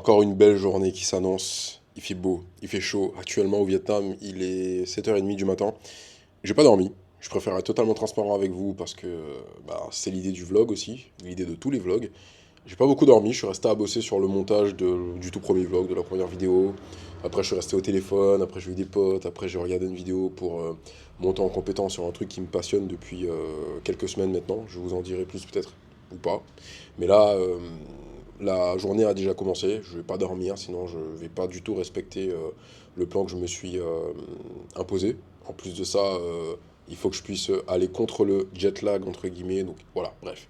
Encore une belle journée qui s'annonce. Il fait beau, il fait chaud. Actuellement au Vietnam, il est 7h30 du matin. J'ai pas dormi. Je préfère être totalement transparent avec vous parce que c'est l'idée du vlog aussi, l'idée de tous les vlogs. J'ai pas beaucoup dormi, je suis resté à bosser sur le montage du tout premier vlog, de la première vidéo. Après, je suis resté au téléphone, après, j'ai eu des potes, après, j'ai regardé une vidéo pour monter en compétence sur un truc qui me passionne depuis quelques semaines maintenant. Je vous en dirai plus peut-être, ou pas. Mais là, la journée a déjà commencé, je vais pas dormir, sinon je vais pas du tout respecter le plan que je me suis imposé. En plus de ça, il faut que je puisse aller contre le jet lag, entre guillemets, donc voilà, bref.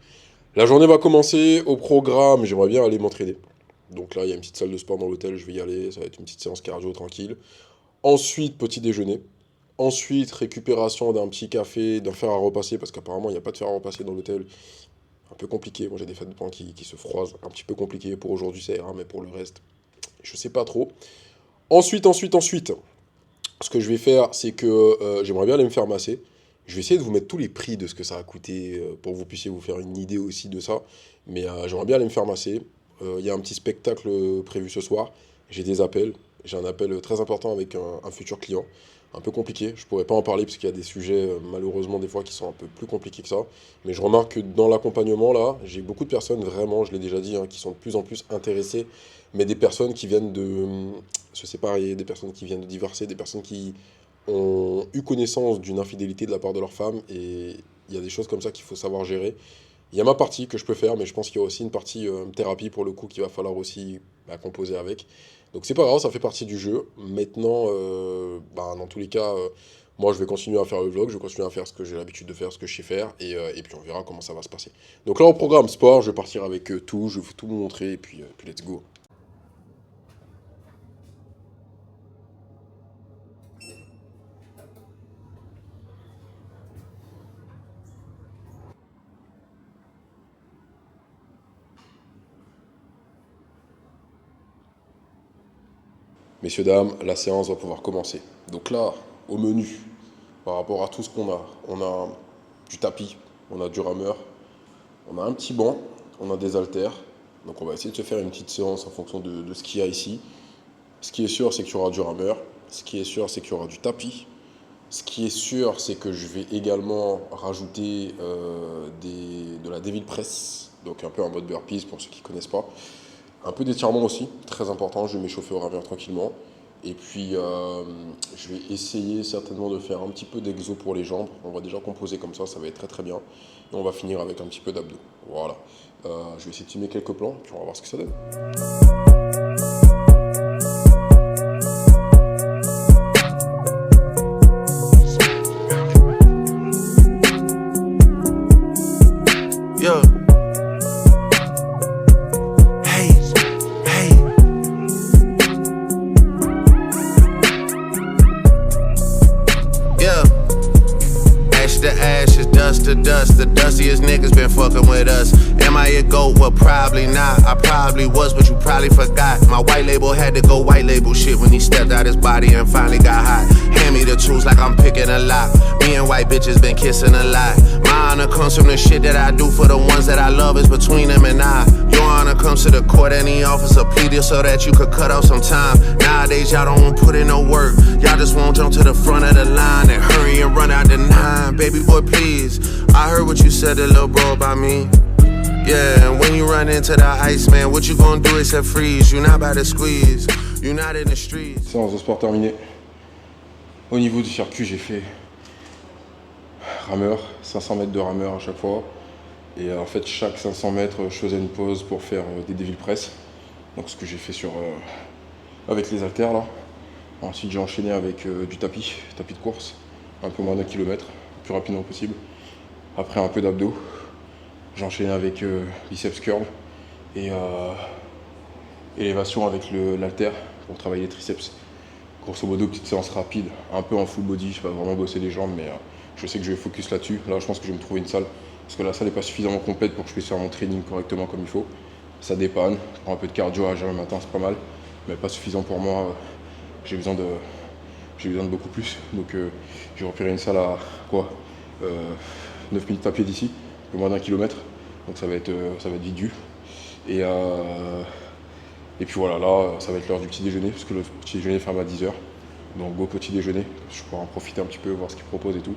La journée va commencer au programme, j'aimerais bien aller m'entraîner. Donc là, il y a une petite salle de sport dans l'hôtel, je vais y aller, ça va être une petite séance cardio tranquille. Ensuite, petit déjeuner. Ensuite, récupération d'un petit café, d'un fer à repasser, parce qu'apparemment, il n'y a pas de fer à repasser dans l'hôtel. Un peu compliqué, moi j'ai des fêtes de pain qui se froisent, un petit peu compliqué. Pour aujourd'hui, ça ira, mais pour le reste, je sais pas trop. Ensuite, ce que je vais faire, c'est que j'aimerais bien aller me faire masser. Je vais essayer de vous mettre tous les prix de ce que ça a coûté pour que vous puissiez vous faire une idée aussi de ça. Mais j'aimerais bien aller me faire masser. Il y a un petit spectacle prévu ce soir. J'ai des appels. J'ai un appel très important avec un futur client. Un peu compliqué. Je pourrais pas en parler parce qu'il y a des sujets, malheureusement, des fois qui sont un peu plus compliqués que ça. Mais je remarque que dans l'accompagnement, là, j'ai beaucoup de personnes, vraiment, je l'ai déjà dit, hein, qui sont de plus en plus intéressées. Mais des personnes qui viennent de se séparer, des personnes qui viennent de divorcer, des personnes qui ont eu connaissance d'une infidélité de la part de leur femme et il y a des choses comme ça qu'il faut savoir gérer. Il y a ma partie que je peux faire, mais je pense qu'il y a aussi une partie thérapie pour le coup qu'il va falloir aussi composer avec. Donc c'est pas grave, ça fait partie du jeu. Maintenant, dans tous les cas, moi je vais continuer à faire le vlog, je vais continuer à faire ce que j'ai l'habitude de faire, ce que je sais faire, et puis on verra comment ça va se passer. Donc là au programme sport, je vais partir avec tout, je vais tout vous montrer, et puis let's go. Messieurs, dames, la séance va pouvoir commencer. Donc là, au menu, par rapport à tout ce qu'on a, on a du tapis, on a du rameur, on a un petit banc, on a des haltères. Donc on va essayer de se faire une petite séance en fonction de ce qu'il y a ici. Ce qui est sûr, c'est qu'il y aura du rameur. Ce qui est sûr, c'est qu'il y aura du tapis. Ce qui est sûr, c'est que je vais également rajouter de la Devil Press, donc un peu en mode burpees pour ceux qui ne connaissent pas. Un peu d'étirement aussi, très important, je vais m'échauffer au rameur tranquillement. Et puis je vais essayer certainement de faire un petit peu d'exo pour les jambes. On va déjà composer comme ça va être très très bien. Et on va finir avec un petit peu d'abdos. Voilà. Je vais essayer de filmer quelques plans, puis on va voir ce que ça donne. Yeah. Hey, hey. Yeah. Ash to ashes, dust to dust. The dustiest niggas been fucking with us. Am I a goat? Well, probably not. I probably was, but you probably forgot. My white label had to go white label shit when he stepped out his body and finally got hot. Hand me the tools like I'm picking a lot. Me and white bitches been kissing a lot. My honor comes from the shit that I do for the ones that I love is between them and I. Your honor comes to the court and the officer pleaded so that you could cut off some time. Nowadays y'all don't want to put in no work. Y'all just won't jump to the front of the line and hurry and run out the nine. Baby boy, please. I heard what you said to little bro about me. Yeah, and when you run into the ice, man, what you gonna do except freeze? You not about to squeeze. You not in the streets. Séance de sport terminée. Au niveau du circuit, j'ai fait rameur, 500 mètres de rameur à chaque fois. Et en fait, chaque 500 mètres, je faisais une pause pour faire des Devil Press. Donc ce que j'ai fait avec les haltères là. Ensuite, j'ai enchaîné avec du tapis de course, un peu moins d'un kilomètre, le plus rapidement possible. Après, un peu d'abdos. J'ai enchaîné avec biceps curl et élévation avec l'haltère pour travailler les triceps. Grosso modo, petite séance rapide, un peu en full body, je vais pas vraiment bosser les jambes, mais je sais que je vais focus là-dessus. Là, je pense que je vais me trouver une salle, parce que la salle n'est pas suffisamment complète pour que je puisse faire mon training correctement comme il faut. Ça dépanne, je prends un peu de cardio à jeun le matin, c'est pas mal, mais pas suffisant pour moi. J'ai besoin de beaucoup plus, donc j'ai repéré une salle à 9 minutes à pied d'ici, un peu moins d'un kilomètre, donc ça va être vite dû. Et Et puis voilà, là, ça va être l'heure du petit déjeuner, parce que le petit déjeuner ferme à 10h. Donc beau petit déjeuner, je pourrai en profiter un petit peu, voir ce qu'ils proposent et tout.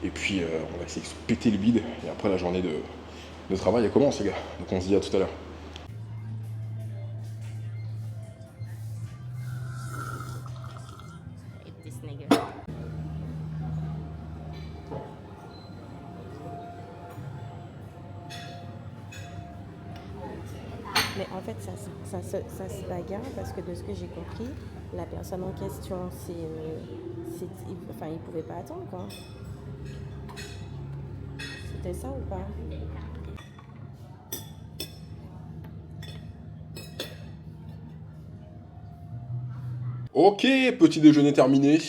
Et puis on va essayer de se péter le bide, et après la journée de travail, elle commence les gars. Donc on se dit à tout à l'heure. This nigga. Mais en fait, ça se bagarre parce que de ce que j'ai compris, la personne en question, enfin, il pouvait pas attendre, quoi. C'était ça ou pas? Ok, petit déjeuner terminé.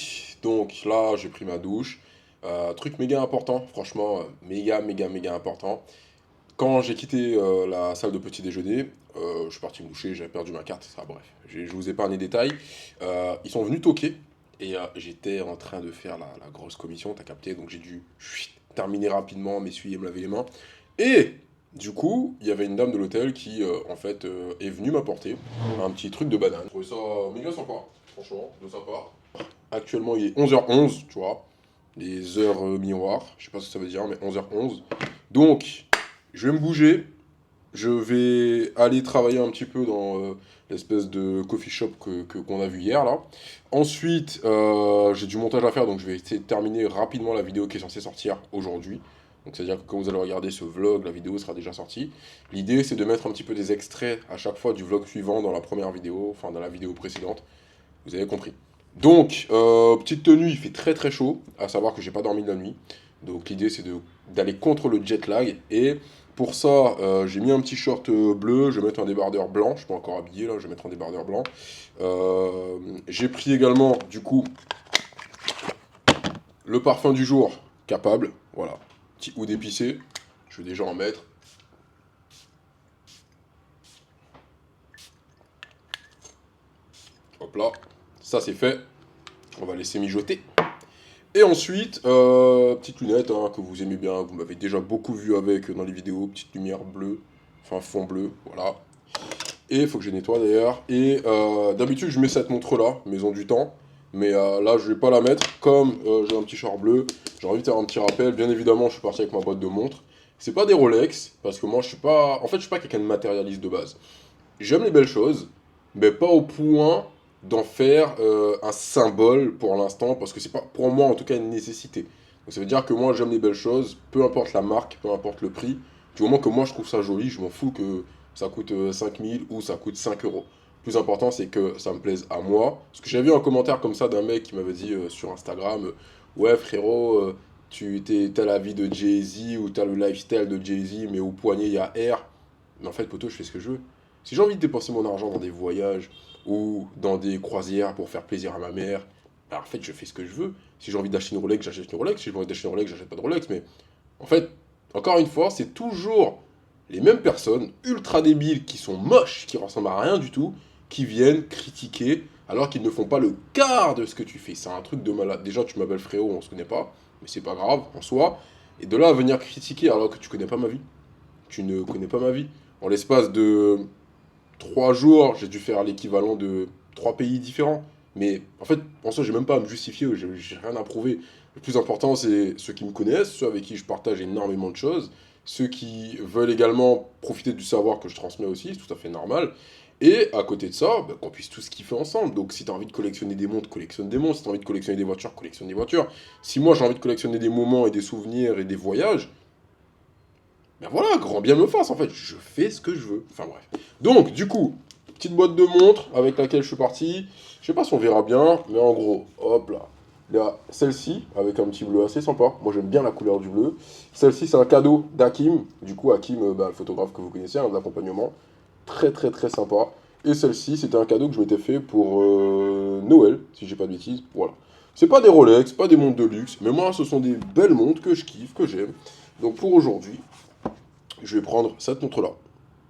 Donc là, j'ai pris ma douche. Truc méga important, franchement, méga important. Quand j'ai quitté la salle de petit déjeuner, je suis parti me doucher, j'avais perdu ma carte, ça bref, je vous épargne les détails. Ils sont venus toquer et j'étais en train de faire la grosse commission, t'as capté, donc j'ai dû terminer rapidement, m'essuyer, me laver les mains. Et du coup, il y avait une dame de l'hôtel qui en fait est venue m'apporter un petit truc de banane. Je trouvais ça méga sympa, franchement, de sa part. Actuellement, il est 11h11, tu vois, les heures miroirs, je sais pas ce que ça veut dire, mais 11h11. Donc, je vais me bouger, je vais aller travailler un petit peu dans l'espèce de coffee shop qu'on a vu hier là. Ensuite, j'ai du montage à faire, donc je vais essayer de terminer rapidement la vidéo qui est censée sortir aujourd'hui. Donc c'est-à-dire que quand vous allez regarder ce vlog, la vidéo sera déjà sortie. L'idée c'est de mettre un petit peu des extraits à chaque fois du vlog suivant dans la première vidéo, enfin dans la vidéo précédente. Vous avez compris. Donc, petite tenue, il fait très chaud, à savoir que j'ai pas dormi de la nuit. Donc l'idée c'est d'aller contre le jet lag. Et pour ça, j'ai mis un petit short bleu, je vais mettre un débardeur blanc, je suis pas encore habillé là, je vais mettre un débardeur blanc. J'ai pris également, du coup, le parfum du jour, Capable, voilà. Petit oud épicé, je vais déjà en mettre. Hop là, ça c'est fait. On va laisser mijoter. Et ensuite, petite lunette hein, que vous aimez bien, vous m'avez déjà beaucoup vu avec dans les vidéos, petite lumière bleue, enfin fond bleu, voilà. Et il faut que je nettoie d'ailleurs. Et d'habitude je mets cette montre là, Maison du Temps, mais là je vais pas la mettre, comme j'ai un petit short bleu, j'ai envie de faire un petit rappel. Bien évidemment je suis parti avec ma boîte de montres. C'est pas des Rolex, parce que moi je suis pas, en fait je suis pas quelqu'un de matérialiste de base. J'aime les belles choses, mais pas au point d'en faire un symbole pour l'instant, parce que c'est pas pour moi en tout cas une nécessité. Donc ça veut dire que moi j'aime les belles choses, peu importe la marque, peu importe le prix, du moment que moi je trouve ça joli, je m'en fous que ça coûte 5000 ou ça coûte 5 euros. Le plus important c'est que ça me plaise à moi. Parce que j'avais vu un commentaire comme ça d'un mec qui m'avait dit sur Instagram, ouais frérot, t'as la vie de Jay-Z ou t'as le lifestyle de Jay-Z, mais au poignet il y a R. Mais en fait poto, je fais ce que je veux. Si j'ai envie de dépenser mon argent dans des voyages ou dans des croisières pour faire plaisir à ma mère, bah en fait, je fais ce que je veux. Si j'ai envie d'acheter une Rolex, j'achète une Rolex. Si j'ai envie d'acheter une Rolex, j'achète pas de Rolex. Mais en fait, encore une fois, c'est toujours les mêmes personnes ultra débiles qui sont moches, qui ressemblent à rien du tout, qui viennent critiquer alors qu'ils ne font pas le quart de ce que tu fais. C'est un truc de malade. Déjà, tu m'appelles frérot, on se connaît pas, mais c'est pas grave en soi. Et de là à venir critiquer alors que tu connais pas ma vie. Tu ne connais pas ma vie. En l'espace de 3 jours, j'ai dû faire l'équivalent de 3 pays différents. Mais en fait, en soi, j'ai même pas à me justifier, j'ai rien à prouver. Le plus important, c'est ceux qui me connaissent, ceux avec qui je partage énormément de choses, ceux qui veulent également profiter du savoir que je transmets aussi, c'est tout à fait normal. Et à côté de ça, bah, qu'on puisse tous kiffer ensemble. Donc si tu as envie de collectionner des montres, collectionne des montres. Si tu as envie de collectionner des voitures, collectionne des voitures. Si moi j'ai envie de collectionner des moments et des souvenirs et des voyages, ben voilà, grand bien me fasse en fait, je fais ce que je veux. Enfin bref. Donc, du coup, petite boîte de montre avec laquelle je suis parti. Je sais pas si on verra bien, mais en gros, hop là. Il y a celle-ci avec un petit bleu assez sympa. Moi j'aime bien la couleur du bleu. Celle-ci c'est un cadeau d'Hakim. Du coup, Hakim, bah, le photographe que vous connaissez, un d'accompagnement. Très sympa. Et celle-ci c'était un cadeau que je m'étais fait pour Noël, si j'ai pas de bêtises. Voilà. C'est pas des Rolex, pas des montres de luxe, mais moi ce sont des belles montres que je kiffe, que j'aime. Donc pour aujourd'hui, je vais prendre cette montre-là,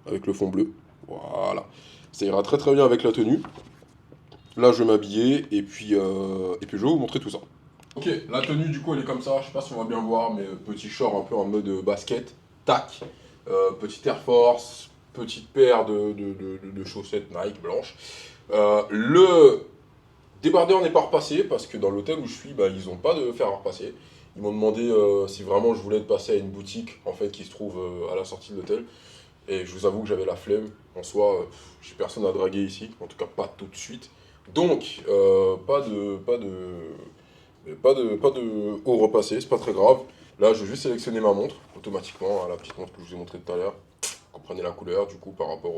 avec le fond bleu. Voilà. Ça ira très bien avec la tenue. Là, je vais m'habiller et puis je vais vous montrer tout ça. Ok, la tenue, du coup, elle est comme ça. Je sais pas si on va bien voir, mais petit short un peu en mode basket. Tac. Petit Air Force. petite paire de chaussettes Nike blanches. Le débardeur n'est pas repassé parce que dans l'hôtel où je suis, bah, ils n'ont pas de fer à repasser. Ils m'ont demandé si vraiment je voulais passer à une boutique en fait, qui se trouve à la sortie de l'hôtel. Et je vous avoue que j'avais la flemme. En soi, j'ai personne à draguer ici, en tout cas pas tout de suite. Donc, pas de haut repassé, c'est pas très grave. Là, je vais juste sélectionner ma montre automatiquement, hein, la petite montre que je vous ai montrée tout à l'heure. Vous comprenez la couleur du coup par rapport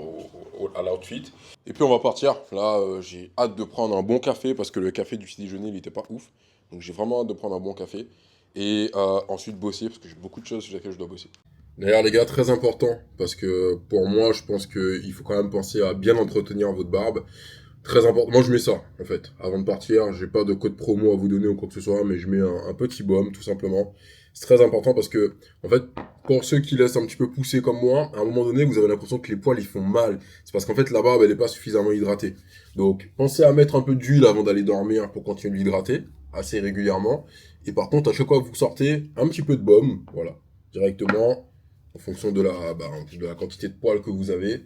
à l'outfit. Et puis on va partir. Là, j'ai hâte de prendre un bon café parce que le café du petit déjeuner, il était pas ouf. Donc j'ai vraiment hâte de prendre un bon café. Et ensuite bosser parce que j'ai beaucoup de choses sur lesquelles je dois bosser. D'ailleurs les gars, très important, parce que pour moi, je pense qu'il faut quand même penser à bien entretenir votre barbe. Très important, moi je mets ça en fait. Avant de partir, j'ai pas de code promo à vous donner ou quoi que ce soit, mais je mets un petit baume tout simplement. C'est très important parce que, en fait, pour ceux qui laissent un petit peu pousser comme moi, à un moment donné, vous avez l'impression que les poils ils font mal. C'est parce qu'en fait la barbe elle est pas suffisamment hydratée. Donc pensez à mettre un peu d'huile avant d'aller dormir pour continuer de l'hydrater assez régulièrement. Et par contre, à chaque fois que vous sortez, un petit peu de baume, voilà, directement. En fonction de la quantité de poils que vous avez.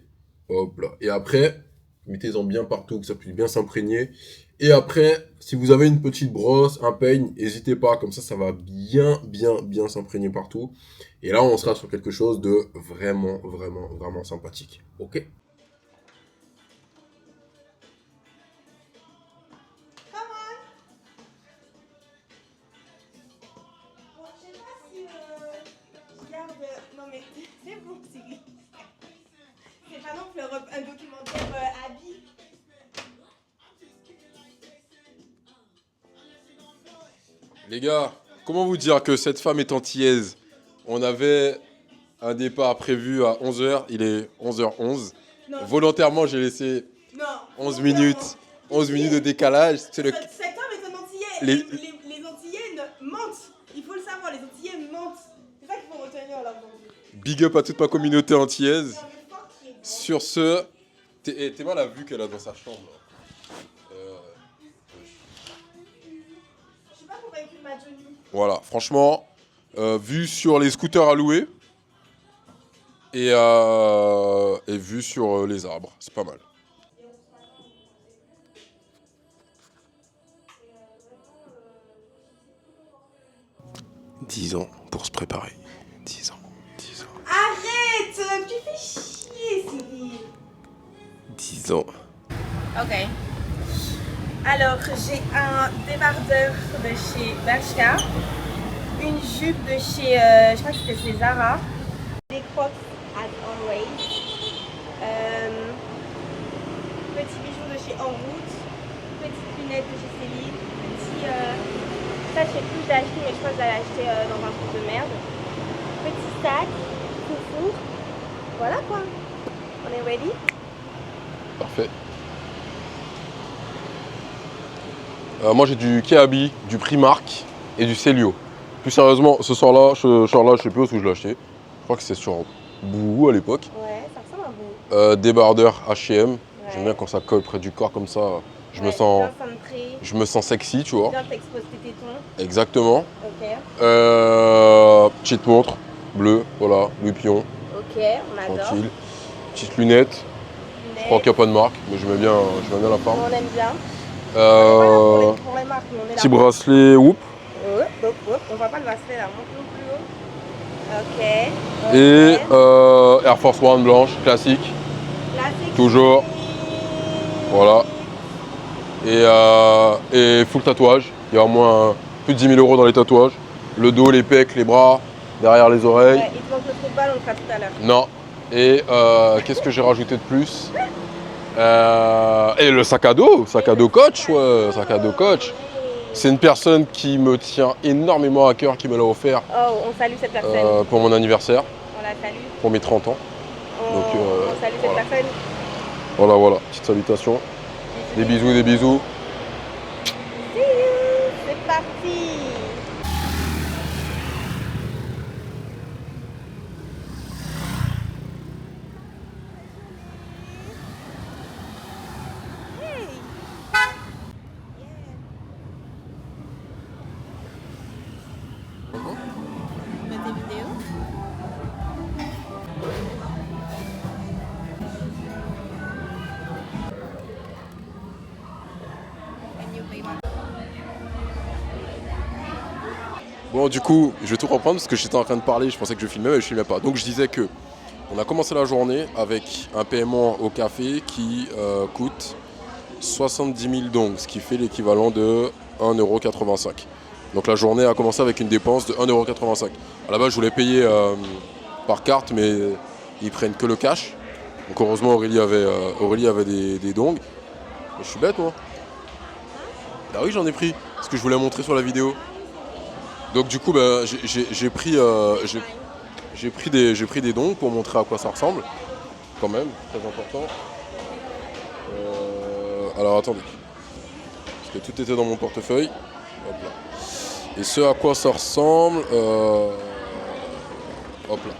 Hop là. Et après, mettez-en bien partout, que ça puisse bien s'imprégner. Et après, si vous avez une petite brosse, un peigne, n'hésitez pas, comme ça va bien s'imprégner partout. Et là, on sera sur quelque chose de vraiment sympathique. Ok ? Non mais c'est bon, c'est pas non plus un documentaire habit. Les gars, comment vous dire que cette femme est antillaise ? On avait un départ prévu à 11h, il est 11h11. Non. Volontairement, j'ai laissé Non. 11 minutes de décalage. C'est le... Cet homme est un antillais. Les- Les antillais mentent. Il faut le savoir, les antillais mentent. C'est ça qu'il faut retenir là aujourd'hui. Big up à toute ma communauté antillaise. Sur ce, Théma la vue qu'elle a dans sa chambre. Je suis pas convaincue de ma tenue. Voilà, franchement, vue sur les scooters à louer et vue sur les arbres, c'est pas mal. 10 ans pour se préparer. 10 ans. Arrête, tu fais chier, Cyril. 10 ans. Ok. Alors, j'ai un débardeur de chez Bershka, une jupe de chez, je crois que c'était chez Zara, des crocs as always, petits bijoux de chez En Route, petites lunettes de chez Céline, ça je sais plus où je l'ai acheté, mais je pense que je l'ai acheté dans un truc de merde, petit sac, foufou, voilà quoi, on est ready? Parfait. Moi j'ai du Kiabi, du Primark et du Célio. Plus sérieusement, ce soir-là, je sais plus où je l'ai acheté. Je crois que c'est sur Bouhou à l'époque. Ouais, ça ressemble à vous. Débardeur H&M. Ouais. J'aime bien quand ça colle près du corps comme ça. Je me Ouais, sens, bien centré, je me sens sexy, tu vois. bien t'exposes tes tétons, Exactement. ok. Petite montre bleue, voilà, Louis Pion, Ok, on adore. tranquille. Petite lunette. Je crois qu'il n'y a pas de marque, mais j'aime bien la forme. On aime bien. On est pas là pour les marques, mais on est là. Petit bracelet Whoop. On voit pas le bracelet là, monte nous plus haut. Ok. Et Air Force One blanche, classique. Classique. Toujours. Voilà. Et full tatouage. Il y a au moins plus de 10 000 € dans les tatouages. Le dos, les pecs, les bras, derrière les oreilles. Ouais, il te manque le trou de balle, on le fera tout à l'heure. Non. Et qu'est-ce que j'ai rajouté de plus et le sac à dos coach, ouais, sac à dos coach. C'est une personne qui me tient énormément à cœur, qui me l'a offert Oh, on salue cette personne. pour mon anniversaire, On la salue. pour mes 30 ans. Donc, on salue voilà. cette personne. Voilà, petite salutation. Des bisous. See you. C'est parti. Tes vidéos. Bon, du coup, je vais tout reprendre parce que j'étais en train de parler, je pensais que je filmais, mais je filmais pas. Donc je disais que on a commencé la journée avec un paiement au café qui coûte 70 000 dong, ce qui fait l'équivalent de 1,85 €. Donc la journée a commencé avec une dépense de 1,85 €. À la base, je voulais payer par carte, mais ils prennent que le cash. Donc heureusement, Aurélie avait des dongs. Mais je suis bête, moi. Ah oui, j'en ai pris, ce que je voulais montrer sur la vidéo. Donc du coup, bah, j'ai pris des dons pour montrer à quoi ça ressemble. Quand même, très important. Alors attendez. Parce que tout était dans mon portefeuille. Hop là. Et ce à quoi ça ressemble. Hop là.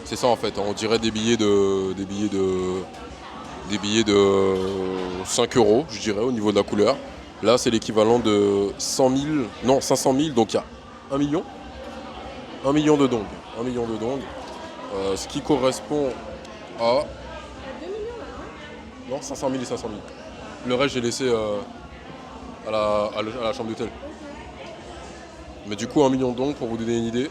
C'est ça en fait. On dirait des billets de 5 €, je dirais, au niveau de la couleur. Là, c'est l'équivalent de 100 000, non, 500 000, donc il y a 1 million. 1 million de dong. 1 million de dong. Ce qui correspond à... Non, 500 000 et 500 000. Le reste, j'ai laissé à la chambre d'hôtel. Mais du coup, 1 million de dong, pour vous donner une idée,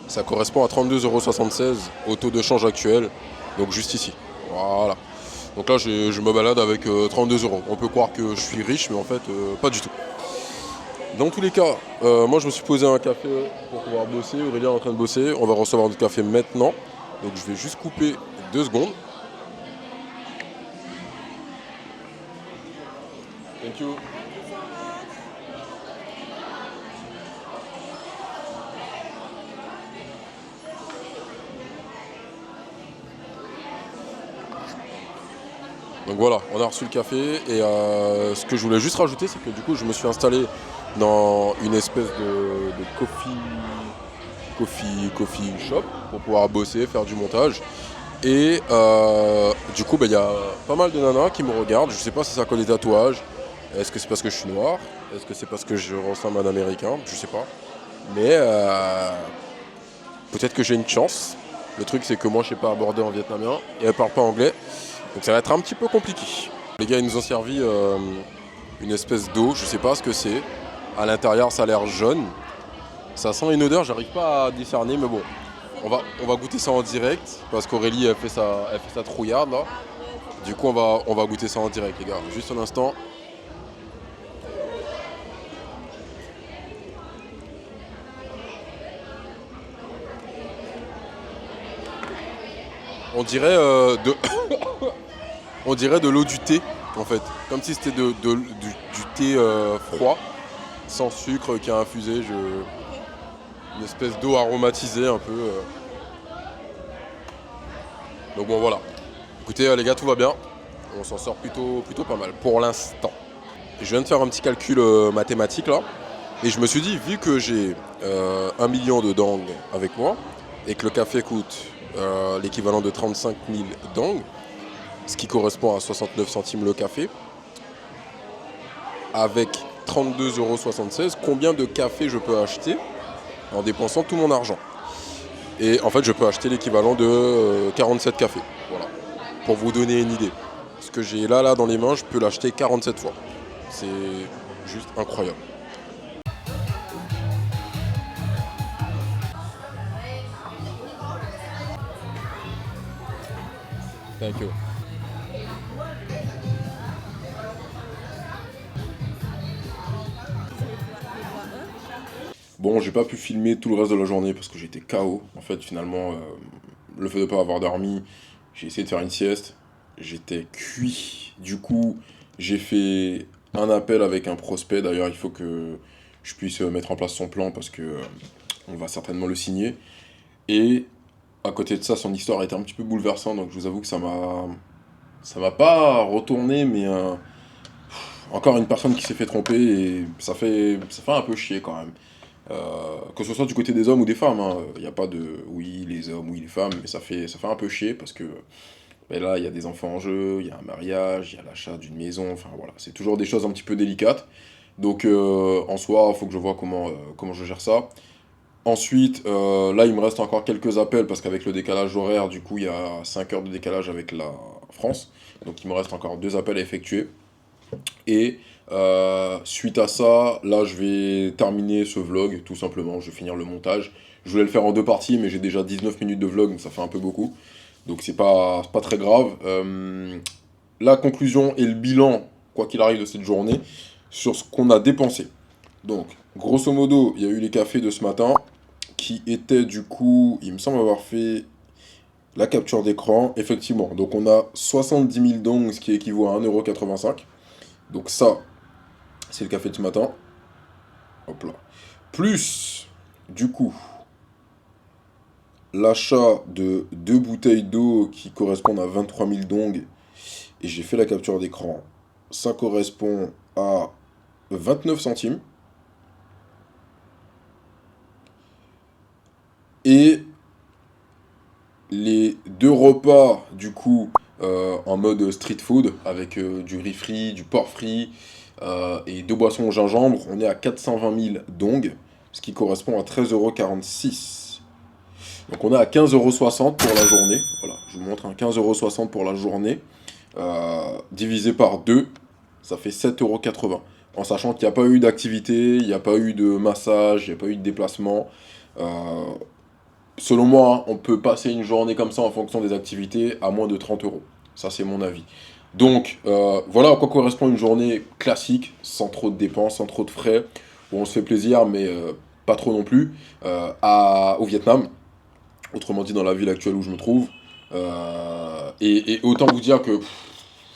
ça correspond à 32,76 € au taux de change actuel. Donc juste ici. Voilà. Donc là, je me balade avec 32 €. On peut croire que je suis riche, mais en fait, pas du tout. Dans tous les cas, moi je me suis posé un café pour pouvoir bosser. Aurélien est en train de bosser. On va recevoir du café maintenant. Donc je vais juste couper 2 secondes. Thank you. Donc voilà, on a reçu le café et ce que je voulais juste rajouter, c'est que du coup je me suis installé dans une espèce de coffee shop pour pouvoir bosser, faire du montage. Et du coup, il y a pas mal de nanas qui me regardent. Je sais pas si c'est à cause des tatouages. Est-ce que c'est parce que je suis noir? Est-ce que c'est parce que je ressemble à un américain? Je sais pas. Mais peut-être que j'ai une chance. Le truc, c'est que moi je sais pas aborder en vietnamien et elle parle pas anglais. Donc ça va être un petit peu compliqué. Les gars, ils nous ont servi une espèce d'eau, je sais pas ce que c'est. À l'intérieur, ça a l'air jaune. Ça sent une odeur, j'arrive pas à discerner, mais bon. On va goûter ça en direct, parce qu'Aurélie, elle fait sa trouillarde, là. Du coup, on va goûter ça en direct, les gars. Juste un instant. On dirait on dirait de l'eau du thé, en fait. Comme si c'était du thé froid, sans sucre, qui a infusé. Une espèce d'eau aromatisée, un peu. Donc bon, voilà. Écoutez, les gars, tout va bien. On s'en sort plutôt pas mal, pour l'instant. Je viens de faire un petit calcul mathématique, là. Et je me suis dit, vu que j'ai 1 million de dong avec moi, et que le café coûte l'équivalent de 35 000 dong, ce qui correspond à 69 centimes le café, avec 32,76 €, combien de café je peux acheter en dépensant tout mon argent? Et en fait, je peux acheter l'équivalent de 47 cafés. Voilà. Pour vous donner une idée. Ce que j'ai là dans les mains, je peux l'acheter 47 fois. C'est juste incroyable. Thank you. Bon, j'ai pas pu filmer tout le reste de la journée parce que j'étais KO. En fait, finalement, le fait de pas avoir dormi, j'ai essayé de faire une sieste. J'étais cuit. Du coup, j'ai fait un appel avec un prospect. D'ailleurs, il faut que je puisse mettre en place son plan parce que on va certainement le signer. Et à côté de ça, son histoire était un petit peu bouleversante. Donc, je vous avoue que ça m'a pas retourné, mais encore une personne qui s'est fait tromper et ça fait un peu chier quand même. Que ce soit du côté des hommes ou des femmes, il n'y a pas de oui les hommes, oui les femmes, mais ça fait un peu chier parce que ben là il y a des enfants en jeu, il y a un mariage, il y a l'achat d'une maison, enfin voilà, c'est toujours des choses un petit peu délicates. Donc en soi, il faut que je vois comment je gère ça. Ensuite, là il me reste encore quelques appels parce qu'avec le décalage horaire, du coup il y a 5 heures de décalage avec la France. Donc il me reste encore 2 appels à effectuer. Et Suite à ça, là, je vais terminer ce vlog, tout simplement. Je vais finir le montage. Je voulais le faire en 2 parties, mais j'ai déjà 19 minutes de vlog, donc ça fait un peu beaucoup. Donc c'est pas très grave. La conclusion et le bilan, quoi qu'il arrive de cette journée, sur ce qu'on a dépensé. Donc, grosso modo, il y a eu les cafés de ce matin, qui étaient du coup, il me semble avoir fait la capture d'écran, effectivement. Donc on a 70 000 dongs, ce qui équivaut à 1,85 €. Donc ça, c'est le café de ce matin. Hop là. Plus, du coup, l'achat de 2 bouteilles d'eau qui correspondent à 23 000 dongs. Et j'ai fait la capture d'écran. Ça correspond à 29 centimes. Et les 2 repas, du coup, en mode street food, avec du riz frit, du porc frit, et 2 boissons au gingembre, on est à 420 000 dongs, ce qui correspond à 13,46 €. Donc on est à 15,60 € pour la journée. Voilà, je vous montre un 15,60 € pour la journée. Divisé par 2, ça fait 7,80 €. En sachant qu'il n'y a pas eu d'activité, il n'y a pas eu de massage, il n'y a pas eu de déplacement. Selon moi, hein, on peut passer une journée comme ça en fonction des activités à moins de 30 €. Ça, c'est mon avis. Donc, voilà à quoi correspond une journée classique, sans trop de dépenses, sans trop de frais, où on se fait plaisir, mais pas trop non plus, au Vietnam. Autrement dit, dans la ville actuelle où je me trouve. Et autant vous dire que,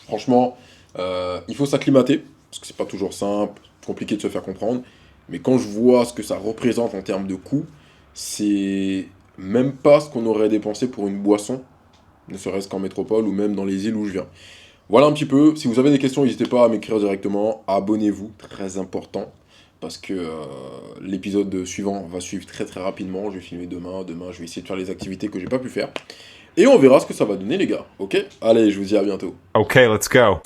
franchement, il faut s'acclimater, parce que c'est pas toujours simple, compliqué de se faire comprendre. Mais quand je vois ce que ça représente en termes de coûts, c'est même pas ce qu'on aurait dépensé pour une boisson, ne serait-ce qu'en métropole ou même dans les îles où je viens. Voilà un petit peu. Si vous avez des questions, n'hésitez pas à m'écrire directement. Abonnez-vous, très important. Parce que l'épisode suivant va suivre très très rapidement. Je vais filmer demain. Demain, je vais essayer de faire les activités que j'ai pas pu faire. Et on verra ce que ça va donner, les gars. Ok? Allez, je vous dis à bientôt. Okay, let's go.